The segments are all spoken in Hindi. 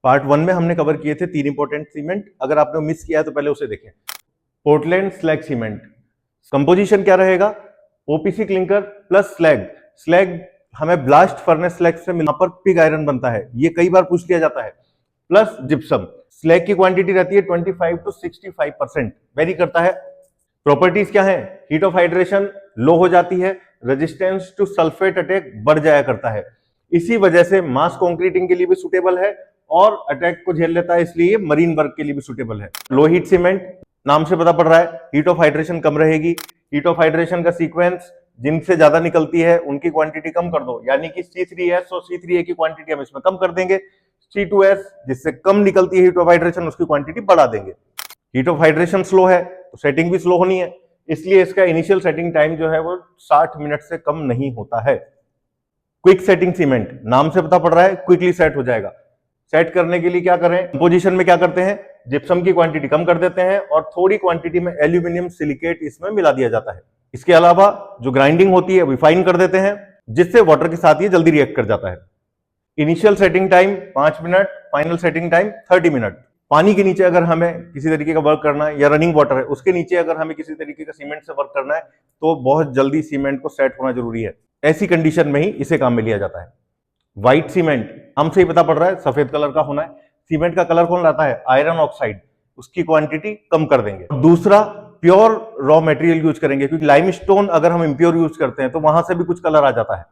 पार्ट 1 में हमने कवर किए थे 3 इंपॉर्टेंट सीमेंट। अगर आपने मिस किया है तो पहले उसे देखें। पोर्टलैंड स्लैग सीमेंट कंपोजिशन क्या रहेगा? OPC clinker plus slag. Slag हमें ब्लास्ट फर्नेस स्लैग से मिला पर पिग आयरन बनता है, ये कई बार पूछ लिया जाता है। Plus gypsum. स्लैग की क्वांटिटी रहती है 25 to 65%, वेरी करता है। प्रॉपर्टीज क्या है? हीट ऑफ हाइड्रेशन लो हो जाती है, रेजिस्टेंस टू सल्फेट अटैक बढ़ जाया करता है। इसी वजह से मास कंक्रीटिंग के लिए भी सुटेबल है और अटैक को झेल लेता है, इसलिए मरीन वर्क के लिए भी सुटेबल है। लो हीट सीमेंट, नाम से पता पड़ रहा है हीट ऑफ हाइड्रेशन कम रहेगी। हीट ऑफ हाइड्रेशन का सीक्वेंस, जिनसे ज्यादा निकलती है उनकी क्वांटिटी कम कर दो, यानी कि C3S और C3A की क्वांटिटी हम इसमें कम कर देंगे। C2S जिससे कम निकलती है हीट ऑफ हाइड्रेशन, उसकी क्वांटिटी बढ़ा देंगे। हीट ऑफ हाइड्रेशन स्लो है तो सेटिंग भी स्लो होनी है, इसलिए इसका इनिशियल सेटिंग टाइम जो है वो 60 मिनट से कम नहीं होता है। क्विक सेटिंग सीमेंट, नाम से पता पड़ रहा है क्विकली सेट हो जाएगा। सेट करने के लिए क्या करें? कंपोजिशन में क्या करते हैं? जिप्सम की क्वांटिटी कम कर देते हैं और थोड़ी क्वांटिटी में एल्यूमिनियम सिलिकेट इसमें मिला दिया जाता है। इसके अलावा जो ग्राइंडिंग होती है रिफाइन कर देते हैं, जिससे वाटर के साथ ये जल्दी रिएक्ट कर जाता है। Initial setting time 5 minute, final setting time 30 minute. पानी के नीचे अगर हमें किसी तरीके का वर्क करना है या रनिंग वाटर है उसके नीचे अगर हमें किसी तरीके का सीमेंट से वर्क करना है तो बहुत जल्दी सीमेंट को सेट होना जरूरी है। ऐसी कंडीशन में ही इसे काम में लिया जाता है। व्हाइट सीमेंट, हमसे ही पता पड़ रहा है सफेद कलर का होना है। सीमेंट का कलर कौन लाता है? आयरन ऑक्साइड, उसकी क्वांटिटी कम कर देंगे। दूसरा, प्योर रॉ मटेरियल यूज करेंगे, क्योंकि लाइमस्टोन अगर हम इम्प्योर यूज करते हैं तो वहां से भी कुछ कलर आ जाता है।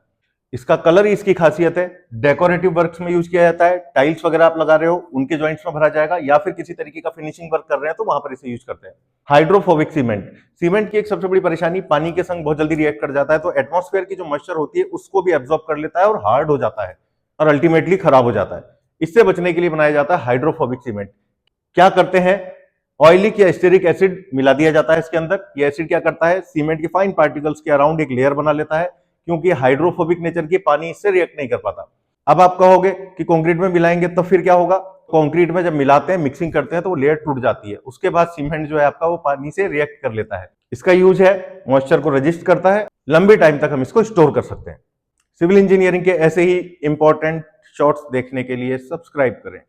इसका कलर ही इसकी खासियत है। डेकोरेटिव वर्क्स में यूज किया जाता है, टाइल्स वगैरह आप लगा रहे हो उनके जॉइंट्स में भरा जाएगा, या फिर किसी तरीके का फिनिशिंग वर्क कर रहे हैं तो वहां पर इसे यूज करते हैं। हाइड्रोफोबिक सीमेंट, सीमेंट की एक सबसे बड़ी परेशानी पानी के संग बहुत जल्दी रिएक्ट कर जाता है, तो एटमॉस्फेयर की जो मॉइस्चर होती है उसको भी एब्जॉर्ब कर लेता है और हार्ड हो जाता है और अल्टीमेटली खराब हो जाता है। इससे बचने के लिए बनाया जाता है हाइड्रोफोबिक सीमेंट। क्या करते हैं? ऑयलिक या एस्टेरिक एसिड मिला दिया जाता है इसके अंदर। ये एसिड क्या करता है? सीमेंट के फाइन पार्टिकल्स के अराउंड एक लेयर बना लेता है, क्योंकि हाइड्रोफोबिक नेचर की पानी इससे रिएक्ट नहीं कर पाता। अब आप कहोगे कि कंक्रीट में मिलाएंगे तो फिर क्या होगा? कंक्रीट में जब मिलाते हैं, मिक्सिंग करते हैं तो वो लेयर टूट जाती है, उसके बाद सीमेंट जो है आपका वो पानी से रिएक्ट कर लेता है। इसका यूज है, मॉइस्चर को रेजिस्ट करता है, लंबे टाइम तक हम इसको स्टोर कर सकते हैं। सिविल इंजीनियरिंग के ऐसे ही इंपॉर्टेंट शॉर्ट्स देखने के लिए सब्सक्राइब करें।